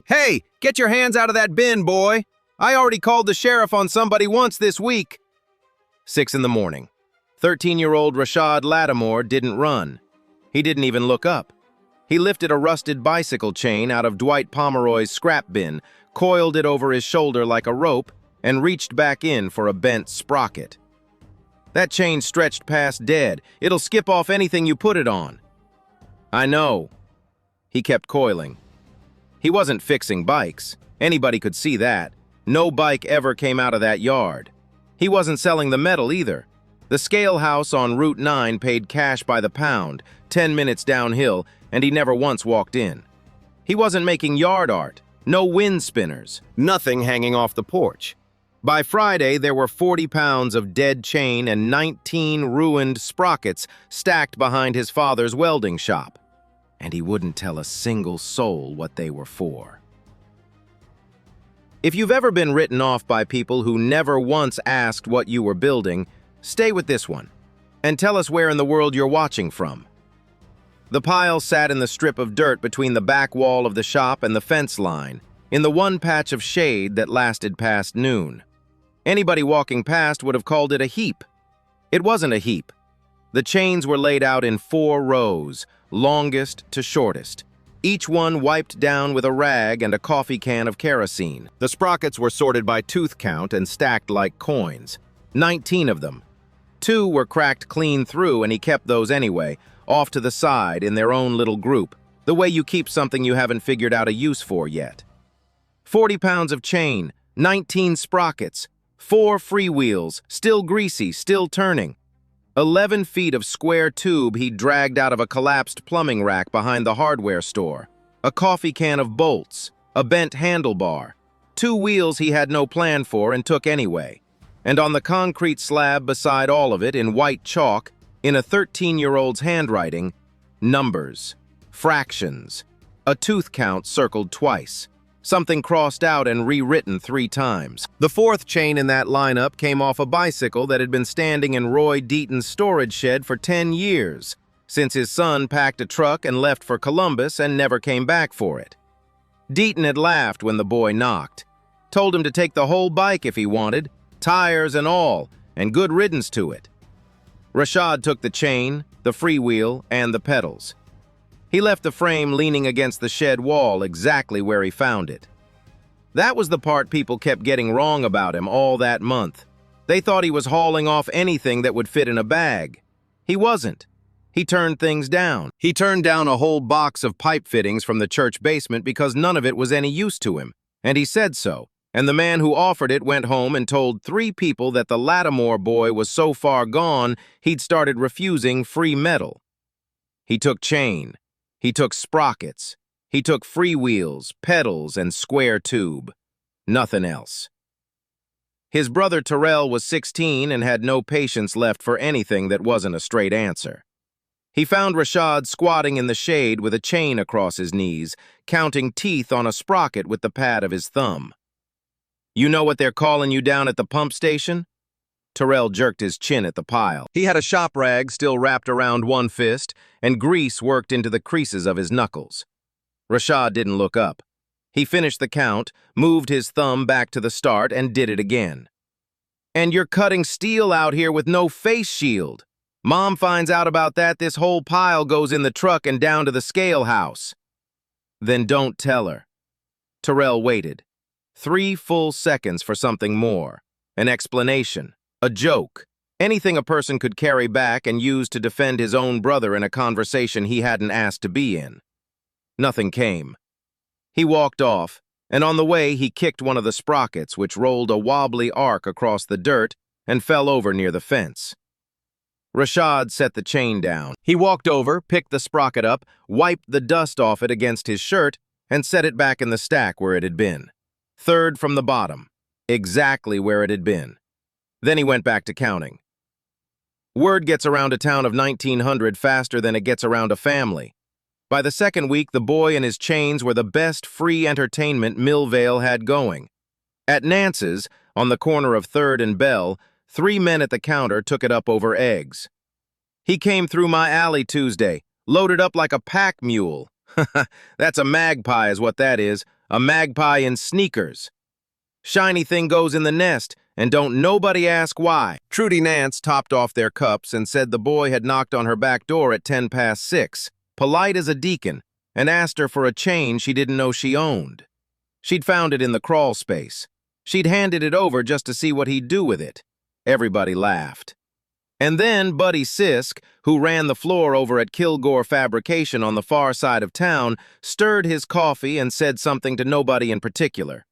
Hey, get your hands out of that bin, boy! I already called the sheriff on somebody once this week. 6 in the morning. 13-year-old Rashad Lattimore didn't run. He didn't even look up. He lifted a rusted bicycle chain out of Dwight Pomeroy's scrap bin, coiled it over his shoulder like a rope, and reached back in for a bent sprocket. That chain stretched past dead. It'll skip off anything you put it on. I know. He kept coiling. He wasn't fixing bikes. Anybody could see that. No bike ever came out of that yard. He wasn't selling the metal either. The scale house on Route 9 paid cash by the pound, 10 minutes downhill, and he never once walked in. He wasn't making yard art. No wind spinners. Nothing hanging off the porch. By Friday, there were 40 pounds of dead chain and 19 ruined sprockets stacked behind his father's welding shop. And he wouldn't tell a single soul what they were for. If you've ever been written off by people who never once asked what you were building, stay with this one, and tell us where in the world you're watching from. The pile sat in the strip of dirt between the back wall of the shop and the fence line, in the one patch of shade that lasted past noon. Anybody walking past would have called it a heap. It wasn't a heap. The chains were laid out in 4 rows, longest to shortest, each one wiped down with a rag and a coffee can of kerosene. The sprockets were sorted by tooth count and stacked like coins. 19 of them. 2 were cracked clean through, and he kept those anyway, off to the side in their own little group, the way you keep something you haven't figured out a use for yet. 40 pounds of chain, 19 sprockets, 4 freewheels, still greasy, still turning. 11 feet of square tube he dragged out of a collapsed plumbing rack behind the hardware store. A coffee can of bolts, a bent handlebar. 2 wheels he had no plan for and took anyway. And on the concrete slab beside all of it, in white chalk, in a 13-year-old's handwriting, numbers, fractions, a tooth count circled twice, something crossed out and rewritten 3 times. The 4th chain in that lineup came off a bicycle that had been standing in Roy Deaton's storage shed for 10 years, since his son packed a truck and left for Columbus and never came back for it. Deaton had laughed when the boy knocked, told him to take the whole bike if he wanted, tires and all, and good riddance to it. Rashad took the chain, the freewheel, and the pedals. He left the frame leaning against the shed wall exactly where he found it. That was the part people kept getting wrong about him all that month. They thought he was hauling off anything that would fit in a bag. He wasn't. He turned things down. He turned down a whole box of pipe fittings from the church basement because none of it was any use to him, and he said so. And the man who offered it went home and told 3 people that the Lattimore boy was so far gone he'd started refusing free metal. He took chain. He took sprockets. He took freewheels, pedals, and square tube. Nothing else. His brother Terrell was 16 and had no patience left for anything that wasn't a straight answer. He found Rashad squatting in the shade with a chain across his knees, counting teeth on a sprocket with the pad of his thumb. "You know what they're calling you down at the pump station?" Terrell jerked his chin at the pile. He had a shop rag still wrapped around one fist, and grease worked into the creases of his knuckles. Rashad didn't look up. He finished the count, moved his thumb back to the start, and did it again. "And you're cutting steel out here with no face shield. Mom finds out about that, this whole pile goes in the truck and down to the scale house." "Then don't tell her." Terrell waited. 3 full seconds for something more. An explanation. A joke. Anything a person could carry back and use to defend his own brother in a conversation he hadn't asked to be in. Nothing came. He walked off, and on the way he kicked one of the sprockets, which rolled a wobbly arc across the dirt and fell over near the fence. Rashad set the chain down. He walked over, picked the sprocket up, wiped the dust off it against his shirt, and set it back in the stack where it had been. 3rd from the bottom, exactly where it had been. Then he went back to counting. Word gets around a town of 1900 faster than it gets around a family. By the 2nd week, the boy and his chains were the best free entertainment Millvale had going. At Nance's, on the corner of 3rd and Bell, 3 men at the counter took it up over eggs. "He came through my alley Tuesday, loaded up like a pack mule." "That's a magpie is what that is. a magpie in sneakers. Shiny thing goes in the nest, and don't nobody ask why. Trudy Nance topped off their cups and said the boy had knocked on her back door at 6:10, polite as a deacon, and asked her for a chain she didn't know she owned. She'd found it in the crawl space. She'd handed it over just to see what he'd do with it. Everybody laughed. And then Buddy Sisk, who ran the floor over at Kilgore Fabrication on the far side of town, stirred his coffee and said something to nobody in particular.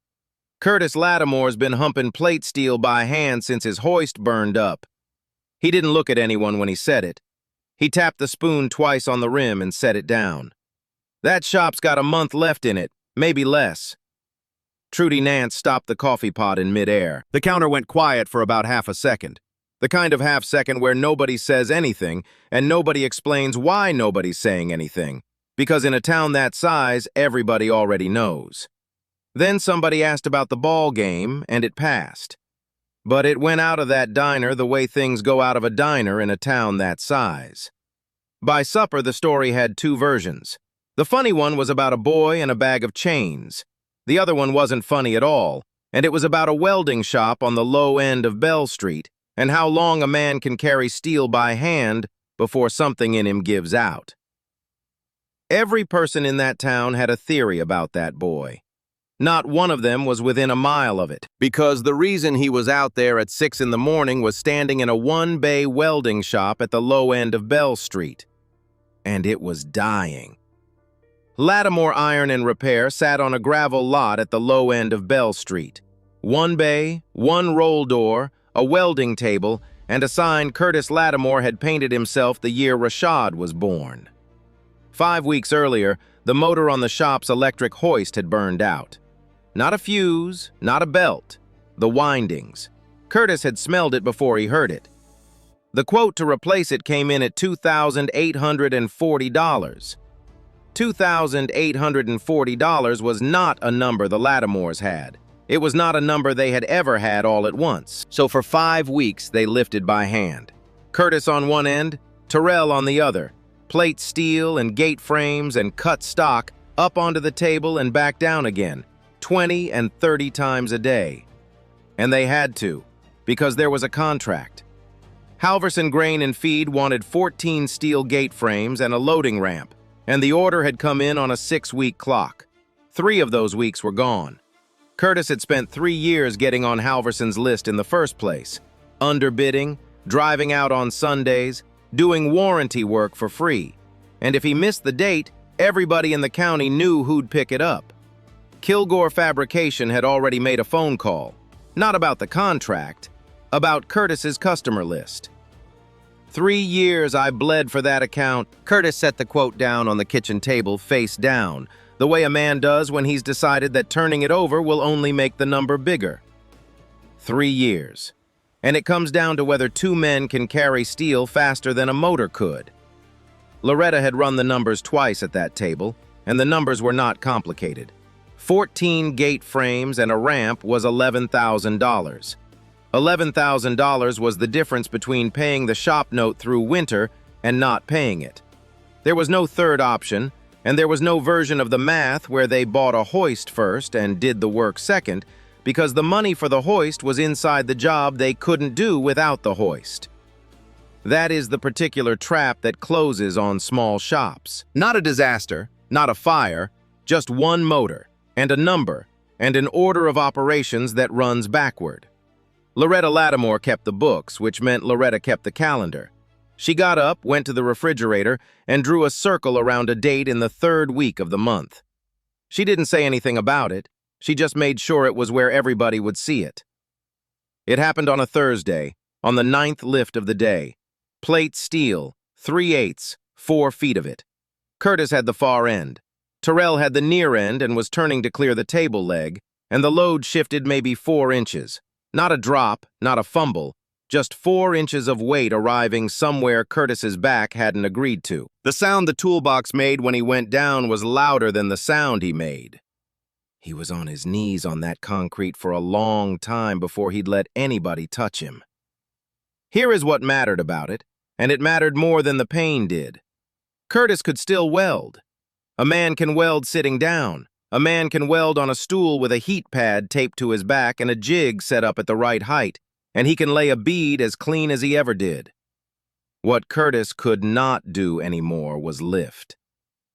Curtis Lattimore's been humping plate steel by hand since his hoist burned up. He didn't look at anyone when he said it. He tapped the spoon twice on the rim and set it down. That shop's got a month left in it, maybe less. Trudy Nance stopped the coffee pot in midair. The counter went quiet for about half a second. The kind of half second where nobody says anything, and nobody explains why nobody's saying anything. Because in a town that size, everybody already knows. Then somebody asked about the ball game, and it passed. But it went out of that diner the way things go out of a diner in a town that size. By supper, the story had two versions. The funny one was about a boy and a bag of chains. The other one wasn't funny at all, and it was about a welding shop on the low end of Bell Street, and how long a man can carry steel by hand before something in him gives out. Every person in that town had a theory about that boy. Not one of them was within a mile of it, because the reason he was out there at 6 in the morning was standing in a one-bay welding shop at the low end of Bell Street. And it was dying. Lattimore Iron and Repair sat on a gravel lot at the low end of Bell Street. One bay, one roll door, a welding table, and a sign Curtis Lattimore had painted himself the year Rashad was born. 5 weeks earlier, the motor on the shop's electric hoist had burned out. Not a fuse, not a belt, the windings. Curtis had smelled it before he heard it. The quote to replace it came in at $2,840. $2,840 was not a number the Lattimores had. It was not a number they had ever had all at once. So for 5 weeks, they lifted by hand. Curtis on one end, Terrell on the other. Plate steel and gate frames and cut stock up onto the table and back down again, 20 and 30 times a day. And they had to, because there was a contract. Halverson Grain and Feed wanted 14 steel gate frames and a loading ramp, and the order had come in on a 6-week clock. 3 of those weeks were gone. Curtis had spent 3 years getting on Halverson's list in the first place, underbidding, driving out on Sundays, doing warranty work for free. And if he missed the date, everybody in the county knew who'd pick it up. Kilgore Fabrication had already made a phone call, not about the contract, about Curtis's customer list. 3 years I bled for that account. Curtis set the quote down on the kitchen table face down, the way a man does when he's decided that turning it over will only make the number bigger. 3 years. And it comes down to whether 2 men can carry steel faster than a motor could. Loretta had run the numbers twice at that table, and the numbers were not complicated. 14 gate frames and a ramp was $11,000. $11,000 was the difference between paying the shop note through winter and not paying it. There was no third option, and there was no version of the math where they bought a hoist first and did the work second, because the money for the hoist was inside the job they couldn't do without the hoist. That is the particular trap that closes on small shops. Not a disaster, not a fire, just one motor, and a number, and an order of operations that runs backward. Loretta Lattimore kept the books, which meant Loretta kept the calendar. She got up, went to the refrigerator, and drew a circle around a date in the 3rd week of the month. She didn't say anything about it. She just made sure it was where everybody would see it. It happened on a Thursday, on the 9th lift of the day. Plate steel, 3/8, 4 feet of it. Curtis had the far end. Terrell had the near end and was turning to clear the table leg, and the load shifted maybe 4 inches. Not a drop, not a fumble, just 4 inches of weight arriving somewhere Curtis's back hadn't agreed to. The sound the toolbox made when he went down was louder than the sound he made. He was on his knees on that concrete for a long time before he'd let anybody touch him. Here is what mattered about it, and it mattered more than the pain did. Curtis could still weld. A man can weld sitting down. A man can weld on a stool with a heat pad taped to his back and a jig set up at the right height, and he can lay a bead as clean as he ever did. What Curtis could not do anymore was lift.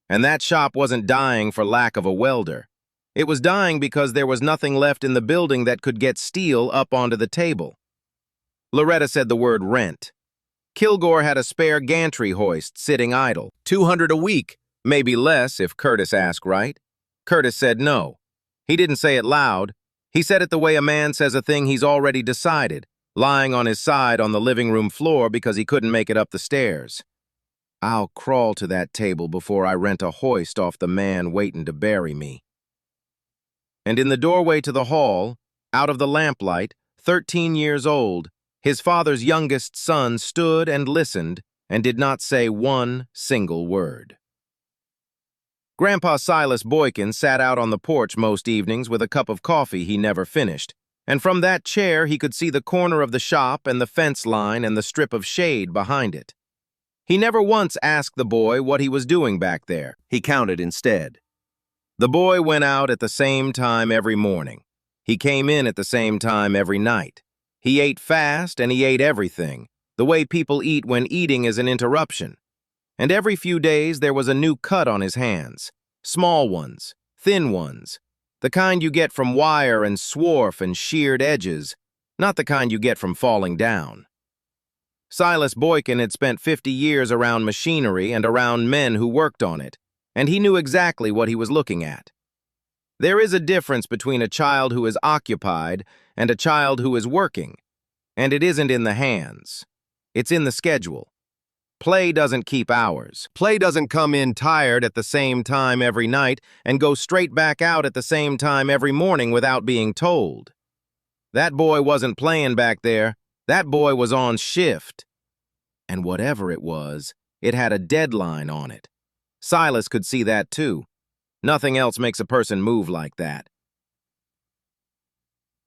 And that shop wasn't dying for lack of a welder. It was dying because there was nothing left in the building that could get steel up onto the table. Loretta said the word rent. Kilgore had a spare gantry hoist sitting idle. $200 a week, maybe less if Curtis asked right. Curtis said no. He didn't say it loud. He said it the way a man says a thing he's already decided, lying on his side on the living room floor because he couldn't make it up the stairs. I'll crawl to that table before I rent a hoist off the man waiting to bury me. And in the doorway to the hall, out of the lamplight, 13 years old, his father's youngest son stood and listened and did not say one single word. Grandpa Silas Boykin sat out on the porch most evenings with a cup of coffee he never finished, and from that chair he could see the corner of the shop and the fence line and the strip of shade behind it. He never once asked the boy what he was doing back there. He counted instead. The boy went out at the same time every morning. He came in at the same time every night. He ate fast and he ate everything, the way people eat when eating is an interruption. And every few days there was a new cut on his hands. Small ones, thin ones, the kind you get from wire and swarf and sheared edges, not the kind you get from falling down. Silas Boykin had spent 50 years around machinery and around men who worked on it, and he knew exactly what he was looking at. There is a difference between a child who is occupied and a child who is working, and it isn't in the hands. It's in the schedule. Play doesn't keep hours. Play doesn't come in tired at the same time every night and go straight back out at the same time every morning without being told. That boy wasn't playing back there. That boy was on shift. And whatever it was, it had a deadline on it. Silas could see that too. Nothing else makes a person move like that.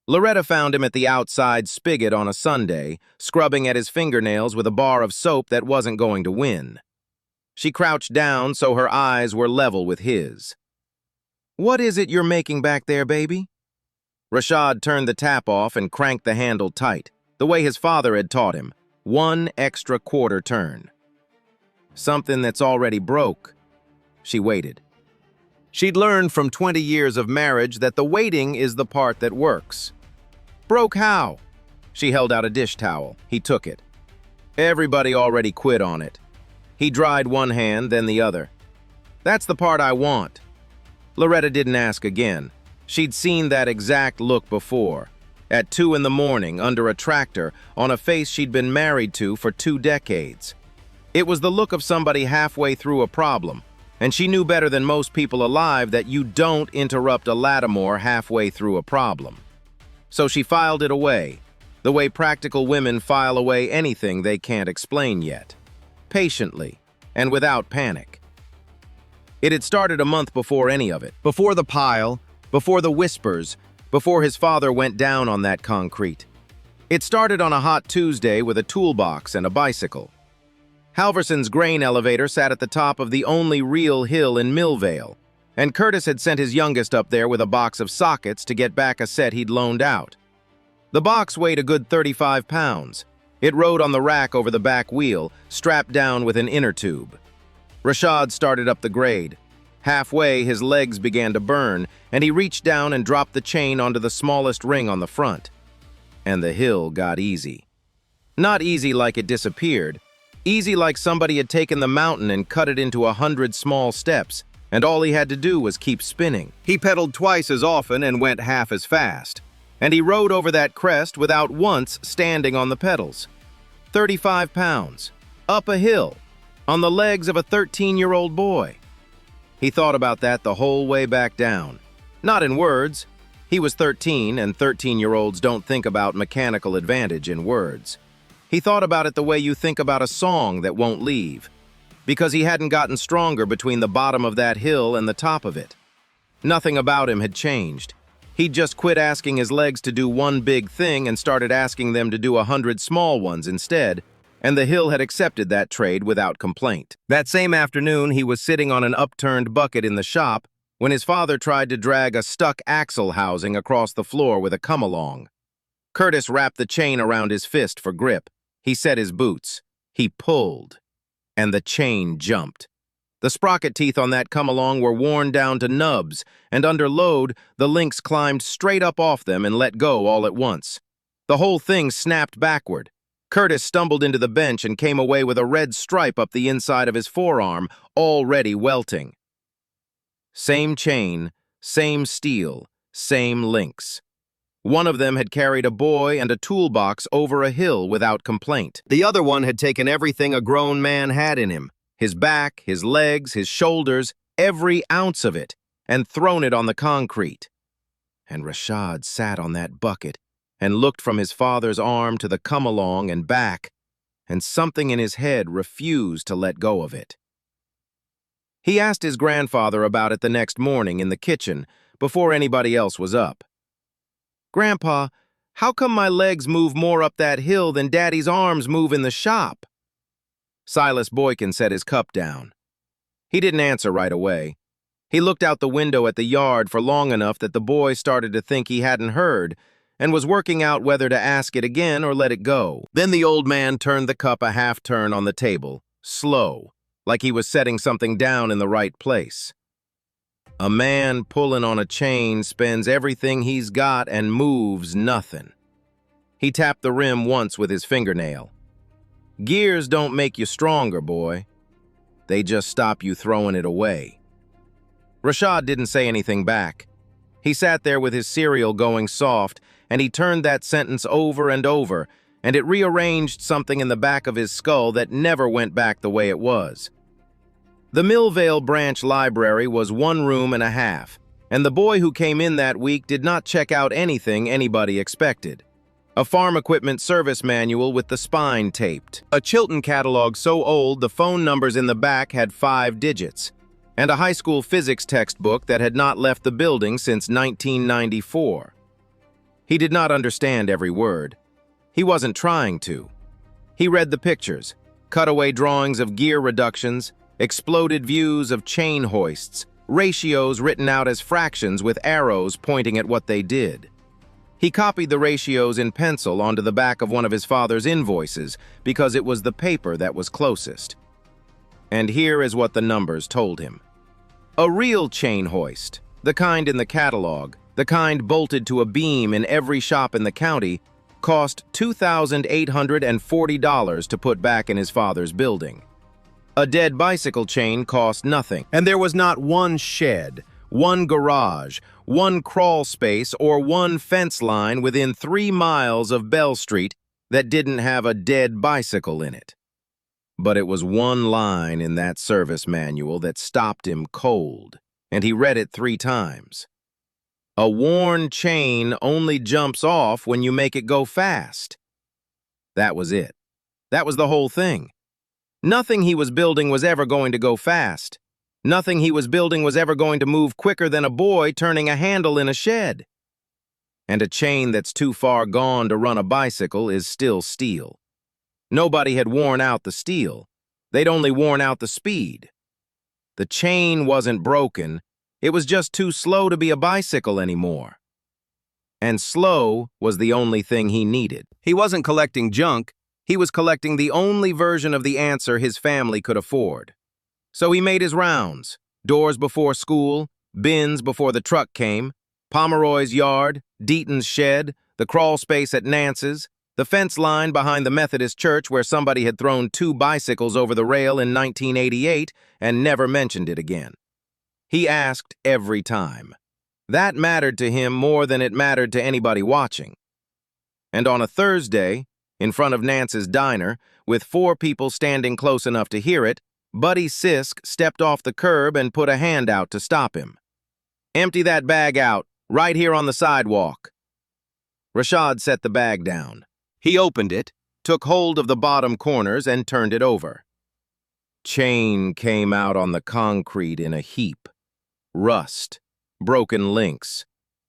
Loretta found him at the outside spigot on a Sunday, scrubbing at his fingernails with a bar of soap that wasn't going to win. She crouched down so her eyes were level with his. "What is it you're making back there, baby?" Rashad turned the tap off and cranked the handle tight, the way his father had taught him, one extra quarter turn. "Something that's already broke." She waited. She'd learned from 20 years of marriage that the waiting is the part that works. "Broke how?" She held out a dish towel. He took it. "Everybody already quit on it." He dried one hand, then the other. "That's the part I want." Loretta didn't ask again. She'd seen that exact look before, at 2 in the morning, under a tractor, on a face she'd been married to for 2 decades. It was the look of somebody halfway through a problem, and she knew better than most people alive that you don't interrupt a Lattimore halfway through a problem. So she filed it away, the way practical women file away anything they can't explain yet, patiently and without panic. It had started a month before any of it, before the pile, before the whispers, before his father went down on that concrete. It started on a hot Tuesday with a toolbox and a bicycle. Halverson's grain elevator sat at the top of the only real hill in Millvale, and Curtis had sent his youngest up there with a box of sockets to get back a set he'd loaned out. The box weighed a good 35 pounds. It rode on the rack over the back wheel, strapped down with an inner tube. Rashad started up the grade. Halfway, his legs began to burn, and he reached down and dropped the chain onto the smallest ring on the front. And the hill got easy. Not easy like it disappeared, easy like somebody had taken the mountain and cut it into 100 small steps, and all he had to do was keep spinning. He pedaled twice as often and went half as fast, and he rode over that crest without once standing on the pedals. 35 pounds, up a hill, on the legs of a 13-year-old boy. He thought about that the whole way back down. Not in words. He was 13, and 13-year-olds don't think about mechanical advantage in words. He thought about it the way you think about a song that won't leave, because he hadn't gotten stronger between the bottom of that hill and the top of it. Nothing about him had changed. He'd just quit asking his legs to do one big thing and started asking them to do 100 small ones instead, and the hill had accepted that trade without complaint. That same afternoon, he was sitting on an upturned bucket in the shop, when his father tried to drag a stuck axle housing across the floor with a come-along. Curtis wrapped the chain around his fist for grip. He set his boots. He pulled, and the chain jumped. The sprocket teeth on that come-along were worn down to nubs, and under load, the links climbed straight up off them and let go all at once. The whole thing snapped backward. Curtis stumbled into the bench and came away with a red stripe up the inside of his forearm, already welting. Same chain, same steel, same links. One of them had carried a boy and a toolbox over a hill without complaint. The other one had taken everything a grown man had in him, his back, his legs, his shoulders, every ounce of it, and thrown it on the concrete. And Rashad sat on that bucket and looked from his father's arm to the come-along and back, and something in his head refused to let go of it. He asked his grandfather about it the next morning in the kitchen before anybody else was up. "Grandpa, how come my legs move more up that hill than Daddy's arms move in the shop?" Silas Boykin set his cup down. He didn't answer right away. He looked out the window at the yard for long enough that the boy started to think he hadn't heard and was working out whether to ask it again or let it go. Then the old man turned the cup a half-turn on the table, slow, like he was setting something down in the right place. "A man pulling on a chain spends everything he's got and moves nothing." He tapped the rim once with his fingernail. "Gears don't make you stronger, boy. They just stop you throwing it away." Rashad didn't say anything back. He sat there with his cereal going soft, and he turned that sentence over and over, and it rearranged something in the back of his skull that never went back the way it was. The Millvale Branch Library was 1 room and a half, and the boy who came in that week did not check out anything anybody expected. A farm equipment service manual with the spine taped, a Chilton catalog so old the phone numbers in the back had 5 digits, and a high school physics textbook that had not left the building since 1994. He did not understand every word. He wasn't trying to. He read the pictures, cutaway drawings of gear reductions, exploded views of chain hoists, ratios written out as fractions with arrows pointing at what they did. He copied the ratios in pencil onto the back of one of his father's invoices because it was the paper that was closest. And here is what the numbers told him. A real chain hoist, the kind in the catalog, the kind bolted to a beam in every shop in the county, cost $2,840 to put back in his father's building. A dead bicycle chain cost nothing, and there was not one shed, one garage, one crawl space, or one fence line within 3 miles of Bell Street that didn't have a dead bicycle in it. But it was one line in that service manual that stopped him cold, and he read it 3 times. A worn chain only jumps off when you make it go fast. That was it. That was the whole thing. Nothing he was building was ever going to go fast. Nothing he was building was ever going to move quicker than a boy turning a handle in a shed. And a chain that's too far gone to run a bicycle is still steel. Nobody had worn out the steel. They'd only worn out the speed. The chain wasn't broken. It was just too slow to be a bicycle anymore. And slow was the only thing he needed. He wasn't collecting junk. He was collecting the only version of the answer his family could afford. So he made his rounds, doors before school, bins before the truck came, Pomeroy's yard, Deaton's shed, the crawl space at Nance's, the fence line behind the Methodist church where somebody had thrown 2 bicycles over the rail in 1988 and never mentioned it again. He asked every time. That mattered to him more than it mattered to anybody watching. And on a Thursday, in front of Nance's diner, with 4 people standing close enough to hear it, Buddy Sisk stepped off the curb and put a hand out to stop him. "Empty that bag out, right here on the sidewalk." Rashad set the bag down. He opened it, took hold of the bottom corners, and turned it over. Chain came out on the concrete in a heap. Rust, broken links,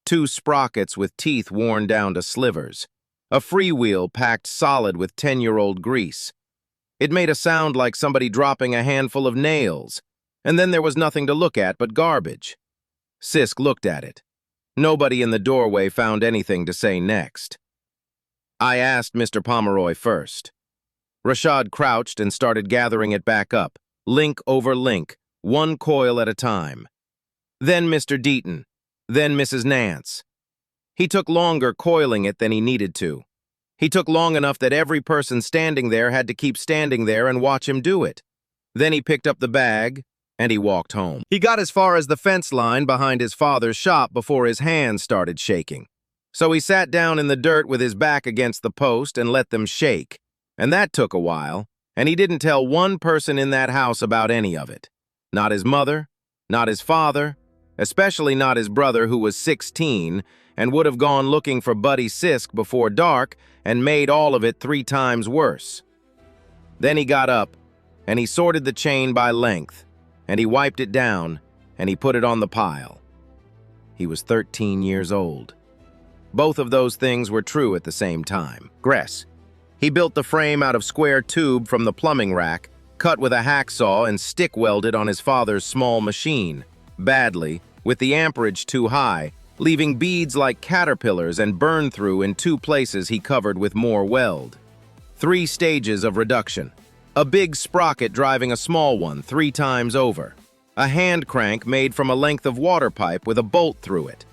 2 sprockets with teeth worn down to slivers, a freewheel packed solid with 10-year-old grease. It made a sound like somebody dropping a handful of nails, and then there was nothing to look at but garbage. Sisk looked at it. Nobody in the doorway found anything to say next. I asked Mr. Pomeroy first. Rashad crouched and started gathering it back up, link over link, one coil at a time. Then Mr. Deaton, then Mrs. Nance. He took longer coiling it than he needed to. He took long enough that every person standing there had to keep standing there and watch him do it. Then he picked up the bag, and he walked home. He got as far as the fence line behind his father's shop before his hands started shaking. So he sat down in the dirt with his back against the post and let them shake. And that took a while, and he didn't tell one person in that house about any of it. Not his mother, not his father, especially not his brother who was 16 and would have gone looking for Buddy Sisk before dark and made all of it 3 times worse. Then he got up, and he sorted the chain by length, and he wiped it down, and he put it on the pile. He was 13 years old. Both of those things were true at the same time. Gress. He built the frame out of square tube from the plumbing rack, cut with a hacksaw and stick welded on his father's small machine, badly, with the amperage too high, leaving beads like caterpillars and burn-through in 2 places he covered with more weld. 3 stages of reduction. A big sprocket driving a small one 3 times over. A hand crank made from a length of water pipe with a bolt through it.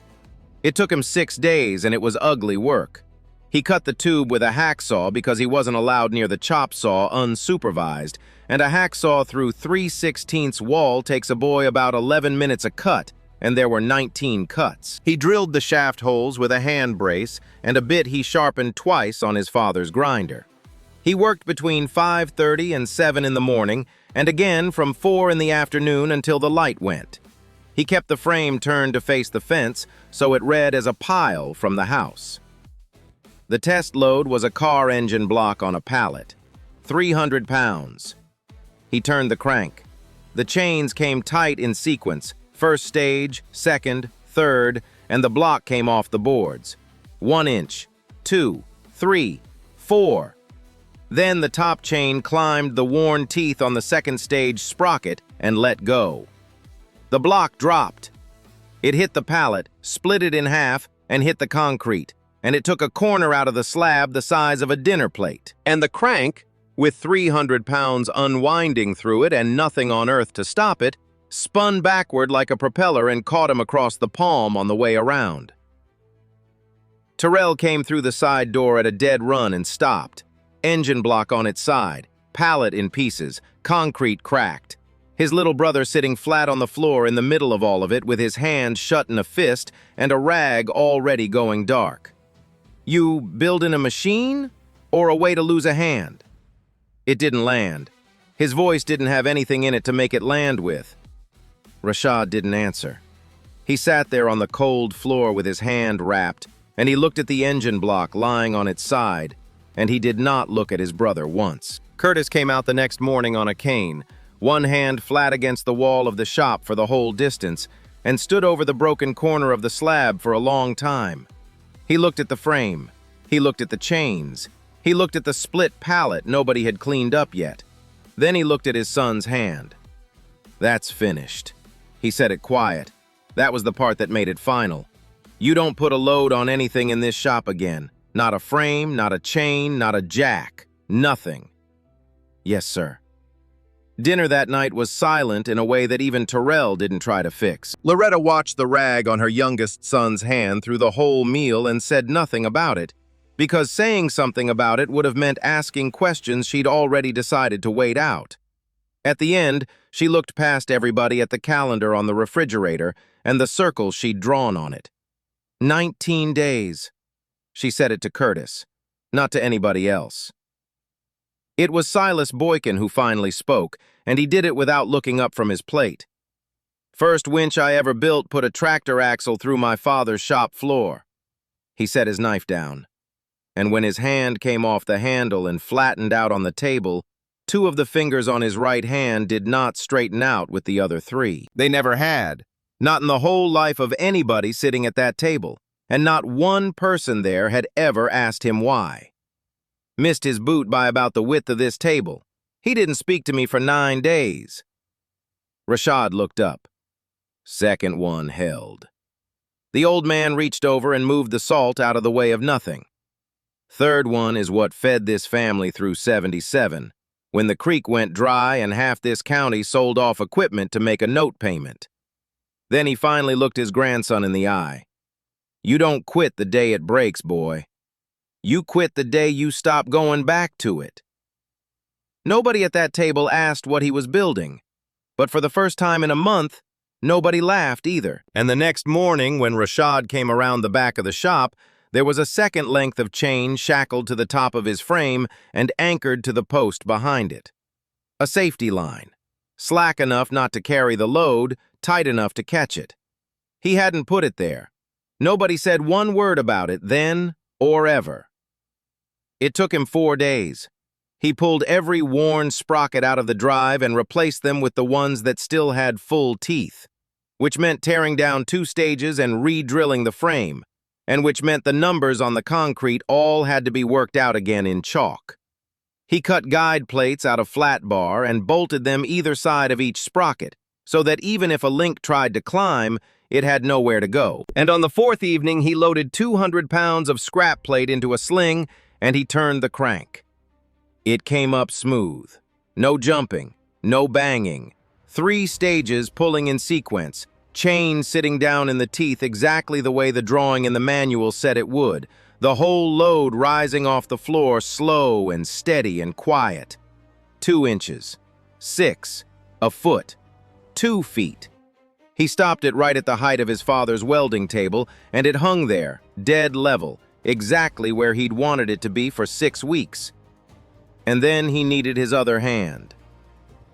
It took him 6 days and it was ugly work. He cut the tube with a hacksaw because he wasn't allowed near the chop saw unsupervised, and a hacksaw through 3/16 wall takes a boy about 11 minutes a cut, and there were 19 cuts. He drilled the shaft holes with a hand brace and a bit he sharpened twice on his father's grinder. He worked between 5:30 and 7 in the morning, and again from 4 in the afternoon until the light went. He kept the frame turned to face the fence, so it read as a pile from the house. The test load was a car engine block on a pallet, 300 pounds. He turned the crank. The chains came tight in sequence, first stage, second, third, and the block came off the boards. 1 inch, 2, 3, 4. Then the top chain climbed the worn teeth on the second stage sprocket and let go. The block dropped. It hit the pallet, split it in half, and hit the concrete, and it took a corner out of the slab the size of a dinner plate. And the crank, with 300 pounds unwinding through it and nothing on earth to stop it, spun backward like a propeller and caught him across the palm on the way around. Terrell came through the side door at a dead run and stopped. Engine block on its side, pallet in pieces, concrete cracked. His little brother sitting flat on the floor in the middle of all of it with his hand shut in a fist and a rag already going dark. You building a machine or a way to lose a hand? It didn't land. His voice didn't have anything in it to make it land with. Rashad didn't answer. He sat there on the cold floor with his hand wrapped, and he looked at the engine block lying on its side, and he did not look at his brother once. Curtis came out the next morning on a cane, one hand flat against the wall of the shop for the whole distance, and stood over the broken corner of the slab for a long time. He looked at the frame. He looked at the chains. He looked at the split pallet nobody had cleaned up yet. Then he looked at his son's hand. That's finished. He said it quiet. That was the part that made it final. You don't put a load on anything in this shop again. Not a frame, not a chain, not a jack. Nothing. Yes, sir. Dinner that night was silent in a way that even Terrell didn't try to fix. Loretta watched the rag on her youngest son's hand through the whole meal and said nothing about it, because saying something about it would have meant asking questions she'd already decided to wait out. At the end, she looked past everybody at the calendar on the refrigerator and the circles she'd drawn on it. 19 days. She said it to Curtis, not to anybody else. It was Silas Boykin who finally spoke, and he did it without looking up from his plate. First winch I ever built put a tractor axle through my father's shop floor. He set his knife down, and when his hand came off the handle and flattened out on the table, 2 of the fingers on his right hand did not straighten out with the other 3. They never had, not in the whole life of anybody sitting at that table, and not one person there had ever asked him why. Missed his boot by about the width of this table. He didn't speak to me for 9 days. Rashad looked up. Second one held. The old man reached over and moved the salt out of the way of nothing. Third one is what fed this family through '77, when the creek went dry and half this county sold off equipment to make a note payment. Then he finally looked his grandson in the eye. You don't quit the day it breaks, boy. You quit the day you stop going back to it. Nobody at that table asked what he was building, but for the first time in a month, nobody laughed either. And the next morning, when Rashad came around the back of the shop, there was a second length of chain shackled to the top of his frame and anchored to the post behind it. A safety line, slack enough not to carry the load, tight enough to catch it. He hadn't put it there. Nobody said one word about it then or ever. It took him 4 days. He pulled every worn sprocket out of the drive and replaced them with the ones that still had full teeth, which meant tearing down 2 stages and re-drilling the frame, and which meant the numbers on the concrete all had to be worked out again in chalk. He cut guide plates out of flat bar and bolted them either side of each sprocket, so that even if a link tried to climb, it had nowhere to go. And on the 4th evening, he loaded 200 pounds of scrap plate into a sling, and he turned the crank. It came up smooth. No jumping, no banging. 3 stages pulling in sequence, chain sitting down in the teeth exactly the way the drawing in the manual said it would, the whole load rising off the floor slow and steady and quiet. 2 inches, 6, a foot, 2 feet. He stopped it right at the height of his father's welding table, and it hung there, dead level, exactly where he'd wanted it to be for 6 weeks. And then he needed his other hand.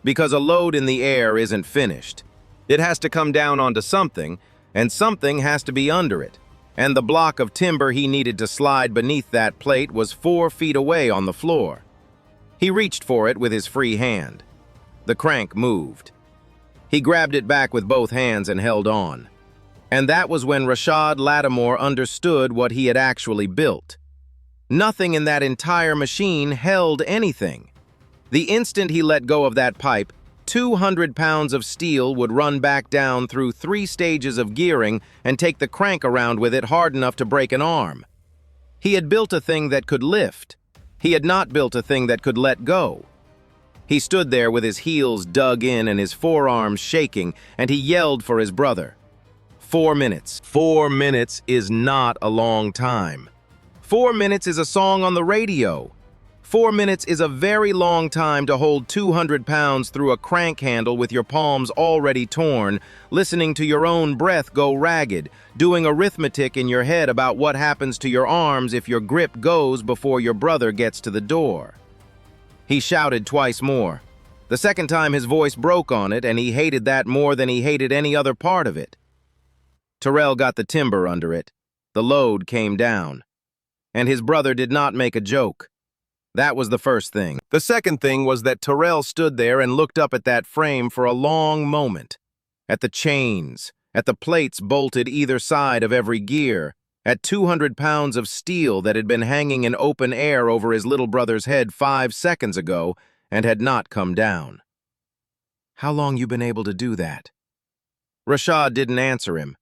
Because a load in the air isn't finished. It has to come down onto something, and something has to be under it. And the block of timber he needed to slide beneath that plate was 4 feet away on the floor. He reached for it with his free hand. The crank moved. He grabbed it back with both hands and held on. And that was when Rashad Lattimore understood what he had actually built. Nothing in that entire machine held anything. The instant he let go of that pipe, 200 pounds of steel would run back down through 3 stages of gearing and take the crank around with it hard enough to break an arm. He had built a thing that could lift. He had not built a thing that could let go. He stood there with his heels dug in and his forearms shaking, and he yelled for his brother. 4 minutes. 4 minutes is not a long time. 4 minutes is a song on the radio. 4 minutes is a very long time to hold 200 pounds through a crank handle with your palms already torn, listening to your own breath go ragged, doing arithmetic in your head about what happens to your arms if your grip goes before your brother gets to the door. He shouted twice more. The second time his voice broke on it, and he hated that more than he hated any other part of it. Terrell got the timber under it. The load came down. And his brother did not make a joke. That was the first thing. The second thing was that Terrell stood there and looked up at that frame for a long moment. At the chains, at the plates bolted either side of every gear, at 200 pounds of steel that had been hanging in open air over his little brother's head 5 seconds ago and had not come down. How long you been able to do that? Rashad didn't answer him.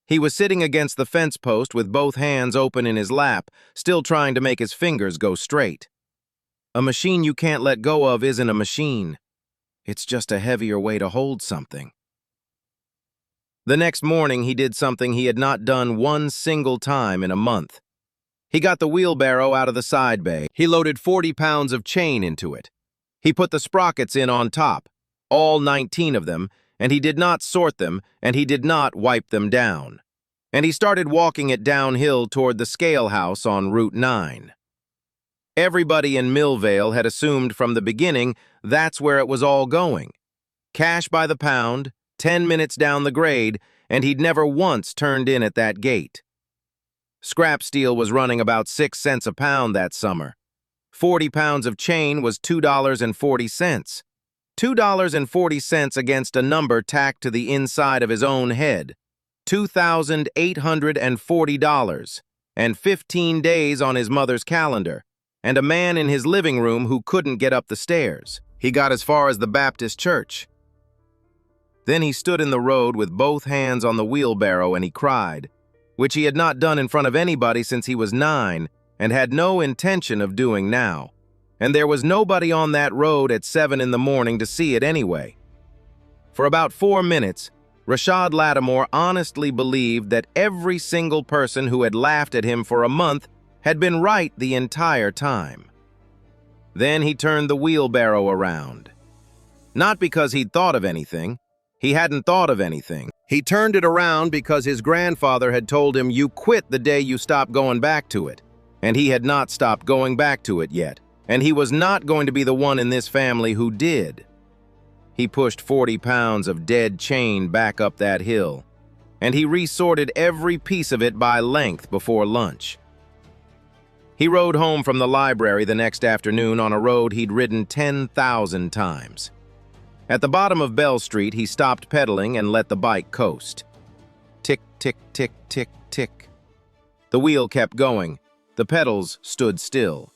He was sitting against the fence post with both hands open in his lap, still trying to make his fingers go straight. A machine you can't let go of isn't a machine. It's just a heavier way to hold something. The next morning, he did something he had not done one single time in a month. He got the wheelbarrow out of the side bay. He loaded 40 pounds of chain into it. He put the sprockets in on top, all 19 of them, and he did not sort them, and he did not wipe them down. And he started walking it downhill toward the scale house on Route 9. Everybody in Millvale had assumed from the beginning that's where it was all going. Cash by the pound, 10 minutes down the grade, and he'd never once turned in at that gate. Scrap steel was running about 6 cents a pound that summer. 40 pounds of chain was $2.40. $2.40 against a number tacked to the inside of his own head. $2,840, and 15 days on his mother's calendar, and a man in his living room who couldn't get up the stairs. He got as far as the Baptist church. Then he stood in the road with both hands on the wheelbarrow and he cried, which he had not done in front of anybody since he was 9 and had no intention of doing now. And there was nobody on that road at 7 in the morning to see it anyway. For about 4 minutes, Rashad Lattimore honestly believed that every single person who had laughed at him for a month had been right the entire time. Then he turned the wheelbarrow around. Not because he'd thought of anything. He hadn't thought of anything. He turned it around because his grandfather had told him you quit the day you stopped going back to it. And he had not stopped going back to it yet. And he was not going to be the one in this family who did. He pushed 40 pounds of dead chain back up that hill, and he resorted every piece of it by length before lunch. He rode home from the library the next afternoon on a road he'd ridden 10,000 times. At the bottom of Bell Street, he stopped pedaling and let the bike coast. Tick, tick, tick, tick, tick. The wheel kept going. The pedals stood still.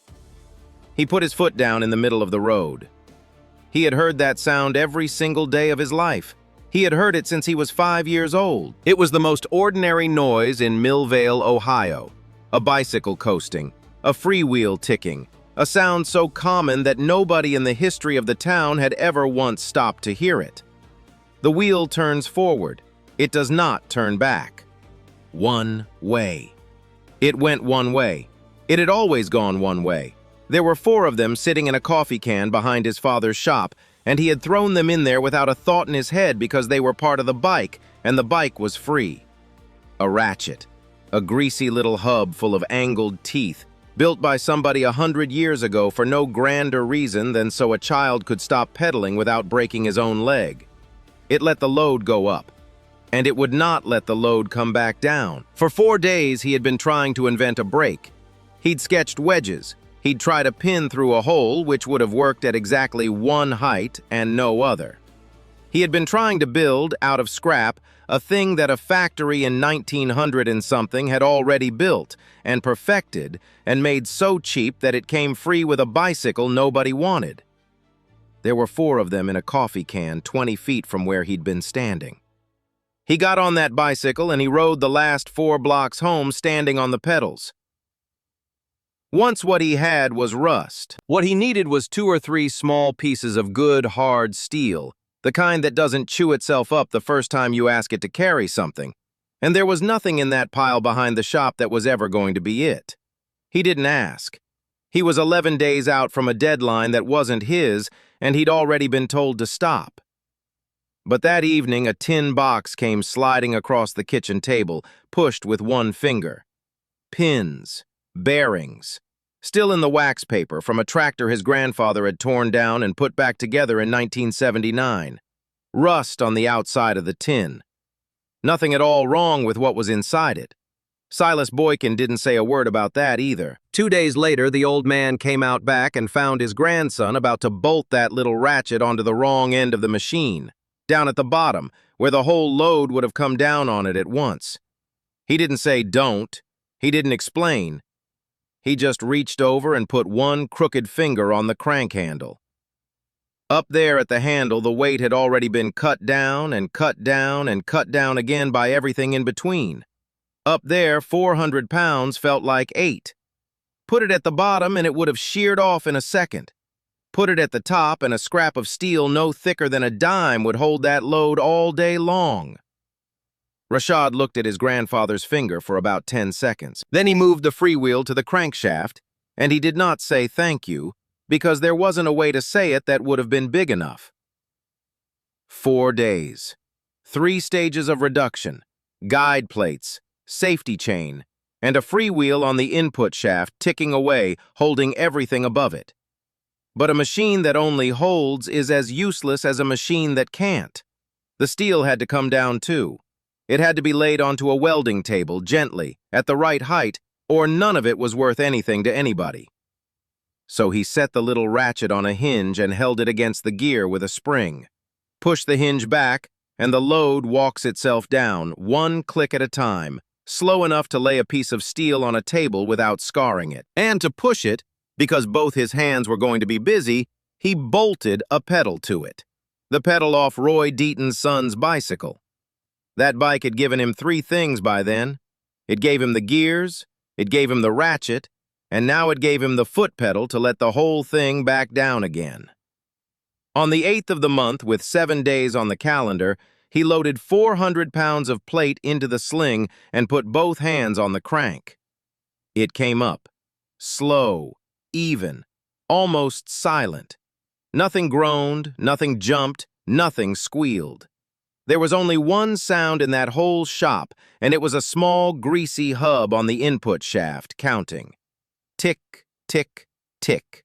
He put his foot down in the middle of the road. He had heard that sound every single day of his life. He had heard it since he was 5 years old. It was the most ordinary noise in Millvale, Ohio. A bicycle coasting, a freewheel ticking, a sound so common that nobody in the history of the town had ever once stopped to hear it. The wheel turns forward. It does not turn back. One way. It went one way. It had always gone one way. There were 4 of them sitting in a coffee can behind his father's shop, and he had thrown them in there without a thought in his head because they were part of the bike, and the bike was free. A ratchet, a greasy little hub full of angled teeth, built by somebody 100 years ago for no grander reason than so a child could stop pedaling without breaking his own leg. It let the load go up, and it would not let the load come back down. For 4 days he had been trying to invent a brake. He'd sketched wedges. He'd tried a pin through a hole, which would have worked at exactly one height and no other. He had been trying to build, out of scrap, a thing that a factory in 1900 and something had already built and perfected and made so cheap that it came free with a bicycle nobody wanted. There were 4 of them in a coffee can 20 feet from where he'd been standing. He got on that bicycle and he rode the last 4 blocks home standing on the pedals. Once what he had was rust. What he needed was 2 or 3 small pieces of good, hard steel, the kind that doesn't chew itself up the first time you ask it to carry something. And there was nothing in that pile behind the shop that was ever going to be it. He didn't ask. He was 11 days out from a deadline that wasn't his, and he'd already been told to stop. But that evening, a tin box came sliding across the kitchen table, pushed with one finger. Pins, bearings, still in the wax paper from a tractor his grandfather had torn down and put back together in 1979. Rust on the outside of the tin. Nothing at all wrong with what was inside it. Silas Boykin didn't say a word about that either. 2 days later, the old man came out back and found his grandson about to bolt that little ratchet onto the wrong end of the machine, down at the bottom, where the whole load would have come down on it at once. He didn't say don't. He didn't explain. He just reached over and put one crooked finger on the crank handle. Up there at the handle, the weight had already been cut down and cut down and cut down again by everything in between. Up there, 400 pounds felt like 8. Put it at the bottom and it would have sheared off in a second. Put it at the top and a scrap of steel no thicker than a dime would hold that load all day long. Rashad looked at his grandfather's finger for about 10 seconds. Then he moved the freewheel to the crankshaft, and he did not say thank you, because there wasn't a way to say it that would have been big enough. 4 days. 3 stages of reduction, guide plates, safety chain, and a freewheel on the input shaft ticking away, holding everything above it. But a machine that only holds is as useless as a machine that can't. The steel had to come down too. It had to be laid onto a welding table, gently, at the right height, or none of it was worth anything to anybody. So he set the little ratchet on a hinge and held it against the gear with a spring. Push the hinge back, and the load walks itself down, one click at a time, slow enough to lay a piece of steel on a table without scarring it. And to push it, because both his hands were going to be busy, he bolted a pedal to it. the pedal off Roy Deaton's son's bicycle. That bike had given him three things by then. It gave him the gears, it gave him the ratchet, and now it gave him the foot pedal to let the whole thing back down again. On the 8th of the month, with 7 days on the calendar, he loaded 400 pounds of plate into the sling and put both hands on the crank. It came up, slow, even, almost silent. Nothing groaned, nothing jumped, nothing squealed. There was only one sound in that whole shop, and it was a small, greasy hub on the input shaft, counting. Tick, tick, tick.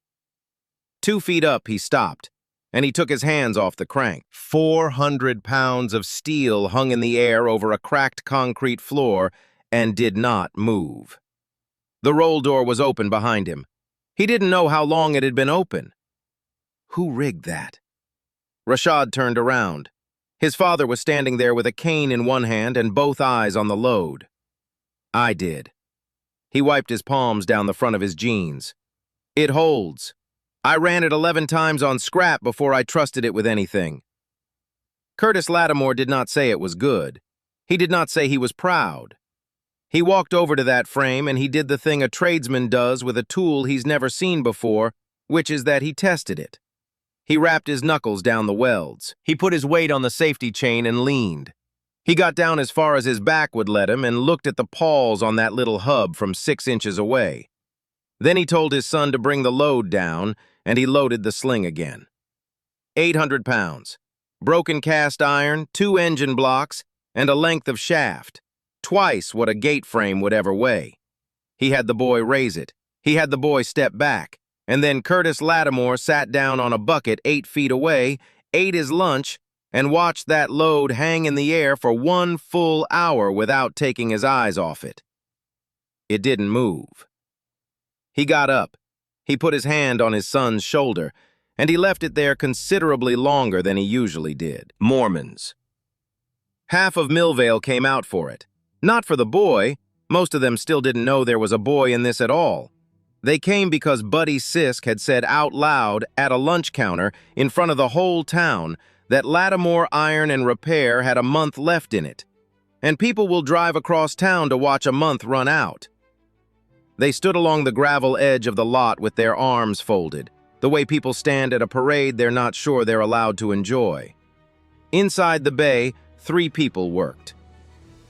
2 feet up, he stopped, and he took his hands off the crank. 400 pounds of steel hung in the air over a cracked concrete floor and did not move. The roll door was open behind him. He didn't know how long it had been open. Who rigged that? Rashad turned around. His father was standing there with a cane in one hand and both eyes on the load. I did. He wiped his palms down the front of his jeans. It holds. I ran it 11 times on scrap before I trusted it with anything. Curtis Lattimore did not say it was good. He did not say he was proud. He walked over to that frame and he did the thing a tradesman does with a tool he's never seen before, which is that he tested it. He wrapped his knuckles down the welds. He put his weight on the safety chain and leaned. He got down as far as his back would let him and looked at the pawls on that little hub from 6 inches away. Then he told his son to bring the load down, and he loaded the sling again. 800 pounds. Broken cast iron, 2 engine blocks, and a length of shaft. Twice what a gate frame would ever weigh. He had the boy raise it. He had the boy step back. And then Curtis Lattimore sat down on a bucket 8 feet away, ate his lunch, and watched that load hang in the air for 1 full hour without taking his eyes off it. It didn't move. He got up. He put his hand on his son's shoulder, and he left it there considerably longer than he usually did. Mormons. Half of Millvale came out for it. Not for the boy. Most of them still didn't know there was a boy in this at all. They came because Buddy Sisk had said out loud at a lunch counter in front of the whole town that Lattimore Iron and Repair had a month left in it, and people will drive across town to watch a month run out. They stood along the gravel edge of the lot with their arms folded, the way people stand at a parade they're not sure they're allowed to enjoy. Inside the bay, 3 people worked.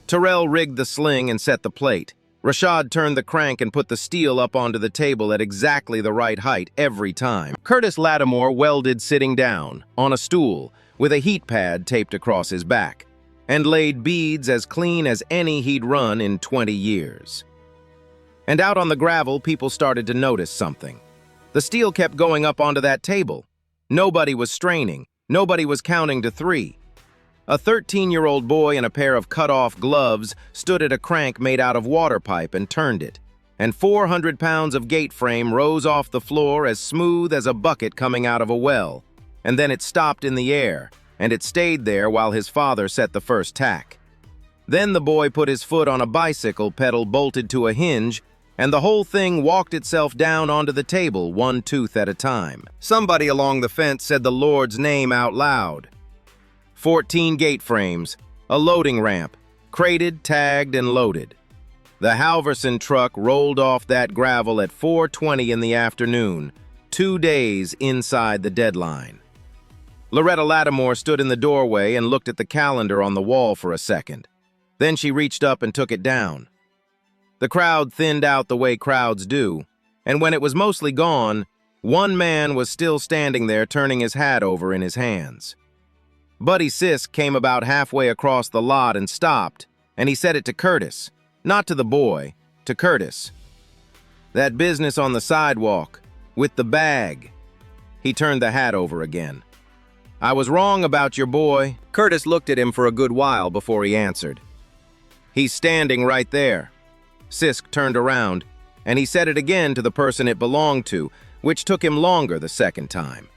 Terrell rigged the sling and set the plate. Rashad turned the crank and put the steel up onto the table at exactly the right height every time. Curtis Lattimore welded sitting down, on a stool, with a heat pad taped across his back, and laid beads as clean as any he'd run in 20 years. And out on the gravel, people started to notice something. The steel kept going up onto that table. Nobody was straining. Nobody was counting to 3. A 13-year-old boy in a pair of cut-off gloves stood at a crank made out of water pipe and turned it, and 400 pounds of gate frame rose off the floor as smooth as a bucket coming out of a well, and then it stopped in the air, and it stayed there while his father set the first tack. Then the boy put his foot on a bicycle pedal bolted to a hinge, and the whole thing walked itself down onto the table 1 tooth at a time. Somebody along the fence said the Lord's name out loud. 14 gate frames, a loading ramp, crated, tagged, and loaded. The Halverson truck rolled off that gravel at 4:20 in the afternoon, 2 days inside the deadline. Loretta Lattimore stood in the doorway and looked at the calendar on the wall for a second. Then she reached up and took it down. The crowd thinned out the way crowds do, and when it was mostly gone, one man was still standing there turning his hat over in his hands. Buddy Sisk came about halfway across the lot and stopped, and he said it to Curtis, not to the boy, to Curtis. That business on the sidewalk, with the bag. He turned the hat over again. I was wrong about your boy. Curtis looked at him for a good while before he answered. He's standing right there. Sisk turned around, and he said it again to the person it belonged to, which took him longer the second time.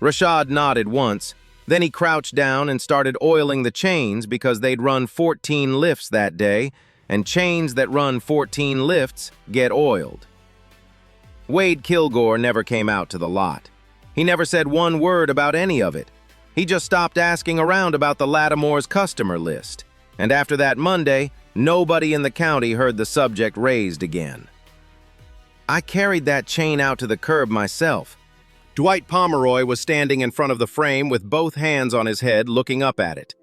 Rashad nodded once. Then he crouched down and started oiling the chains because they'd run 14 lifts that day, and chains that run 14 lifts get oiled. Wade Kilgore never came out to the lot. He never said one word about any of it. He just stopped asking around about the Lattimore's customer list, and after that Monday, nobody in the county heard the subject raised again. I carried that chain out to the curb myself. Dwight Pomeroy was standing in front of the frame with both hands on his head looking up at it.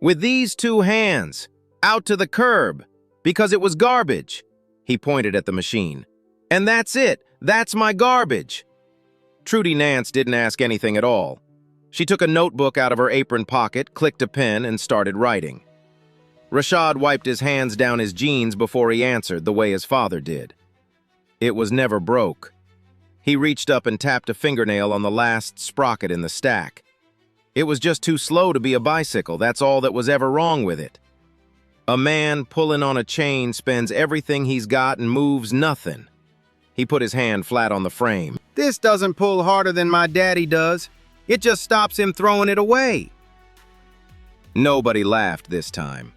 With these two hands, out to the curb, because it was garbage. He pointed at the machine. And that's it. That's my garbage. Trudy Nance didn't ask anything at all. She took a notebook out of her apron pocket, clicked a pen, and started writing. Rashad wiped his hands down his jeans before he answered, the way his father did. It was never broke. He reached up and tapped a fingernail on the last sprocket in the stack. It was just too slow to be a bicycle, that's all that was ever wrong with it. A man pulling on a chain spends everything he's got and moves nothing. He put his hand flat on the frame. This doesn't pull harder than my daddy does. It just stops him throwing it away. Nobody laughed this time.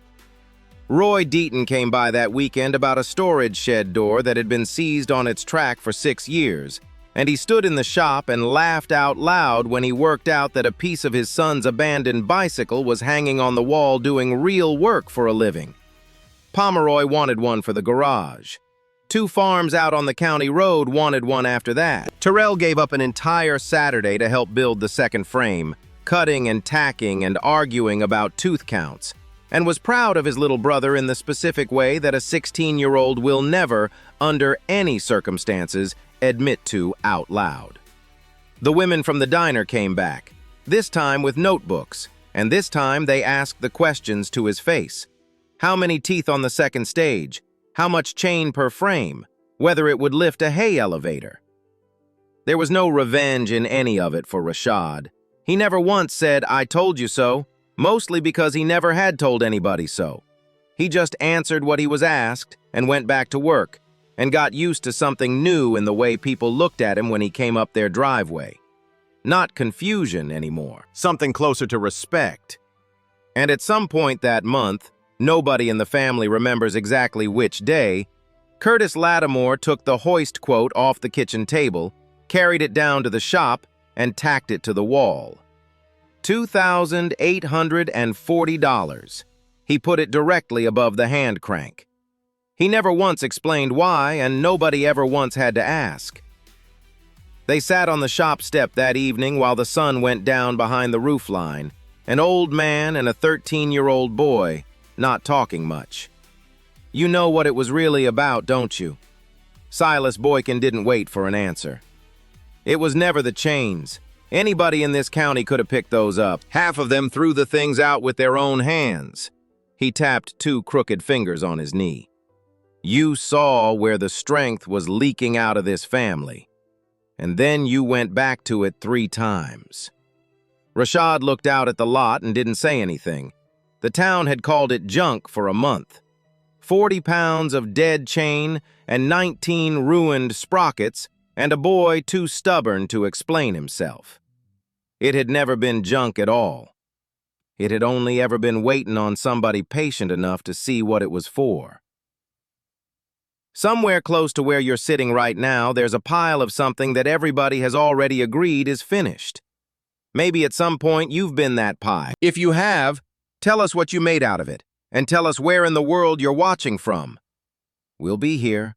Roy Deaton came by that weekend about a storage shed door that had been seized on its track for 6 years, and he stood in the shop and laughed out loud when he worked out that a piece of his son's abandoned bicycle was hanging on the wall doing real work for a living. Pomeroy wanted one for the garage. 2 farms out on the county road wanted one after that. Terrell gave up an entire Saturday to help build the second frame, cutting and tacking and arguing about tooth counts, and was proud of his little brother in the specific way that a 16-year-old will never, under any circumstances, admit to out loud. The women from the diner came back, this time with notebooks, and this time they asked the questions to his face. How many teeth on the second stage? How much chain per frame? Whether it would lift a hay elevator? There was no revenge in any of it for Rashad. He never once said, "I told you so," mostly because he never had told anybody so. He just answered what he was asked and went back to work, and got used to something new in the way people looked at him when he came up their driveway. Not confusion anymore, something closer to respect. And at some point that month, nobody in the family remembers exactly which day, Curtis Lattimore took the hoist quote off the kitchen table, carried it down to the shop, and tacked it to the wall. $2,840. He put it directly above the hand crank. He never once explained why, and nobody ever once had to ask. They sat on the shop step that evening while the sun went down behind the roofline, an old man and a 13-year-old boy, not talking much. You know what it was really about, don't you? Silas Boykin didn't wait for an answer. It was never the chains. Anybody in this county could have picked those up. Half of them threw the things out with their own hands. He tapped 2 crooked fingers on his knee. You saw where the strength was leaking out of this family. And then you went back to it 3 times. Rashad looked out at the lot and didn't say anything. The town had called it junk for a month. 40 pounds of dead chain and 19 ruined sprockets, and a boy too stubborn to explain himself. It had never been junk at all. It had only ever been waiting on somebody patient enough to see what it was for. Somewhere close to where you're sitting right now, there's a pile of something that everybody has already agreed is finished. Maybe at some point you've been that pie. If you have, tell us what you made out of it, and tell us where in the world you're watching from. We'll be here.